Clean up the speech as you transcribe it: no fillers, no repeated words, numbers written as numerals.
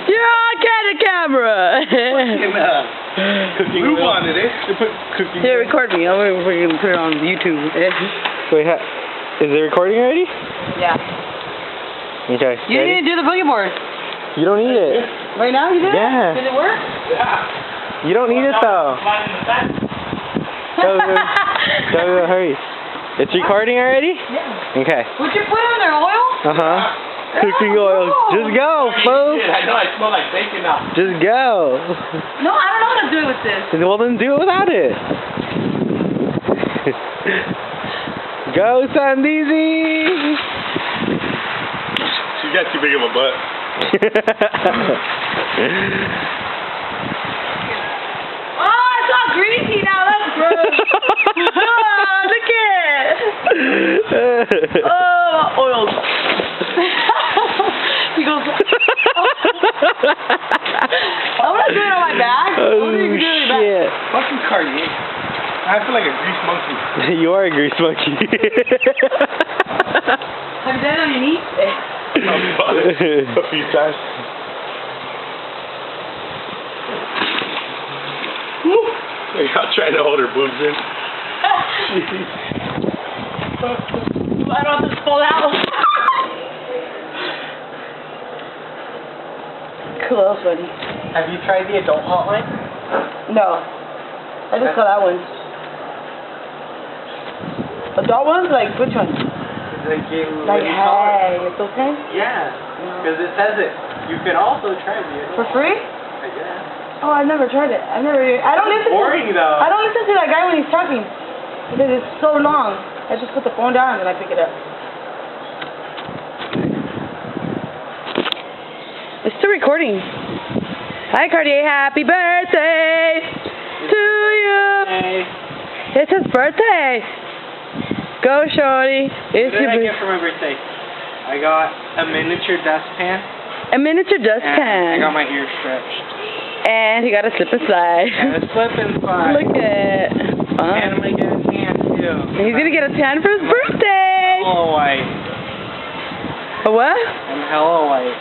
You're on camera. Cooking wanted it. Cooking. Here, record me. I'm gonna put it on YouTube. Wait, is it recording already? Yeah. Okay. You ready? didn't do the boogie board. You don't need it. Right now you did? Yeah. Did it work? You don't need it though. Go, hurry. It's recording already? Yeah. Okay. What you put on there, oil? Cooking oil. Just go, folks. I know, I smell like bacon now. Just go. No, I don't know what to do with this. Well, then do it without it. Go, Sandeezy. She got too big of a butt. Oh, it's all greasy now. That's gross. Oh, look at it. Oh, oil. He goes. I'm gonna do it on my back. Oh, I'm gonna do it on my shit. back. Fucking Cartier. I feel like a grease monkey. You are a grease monkey. Have you done it on your knees? A few times. Wait, I'll try to hold her boobs in. I don't have to pull out. Cool, that was funny. Have you tried the adult hotline? No. I just saw that one. Adult ones? Like, which ones? Like, Like, hey, like those kinds? Yeah, because it says it. You can also try the adult. For free? I guess. Oh, I've never tried it. I don't listen Boring though. I don't listen to that guy when he's talking. Because it's so long. I just put the phone down and then I pick it up. It's still recording. Hi, Cartier. Happy birthday to you. It's his birthday. Go, shorty. It's What did your I get for my birthday? I got a miniature dustpan. A miniature dustpan. I got my ears stretched. And he got a slip and slide. And a slip and slide. Look at fun. And I'm gonna get a tan too. He's gonna get a tan for his birthday. Hello white. A what? I'm hella white.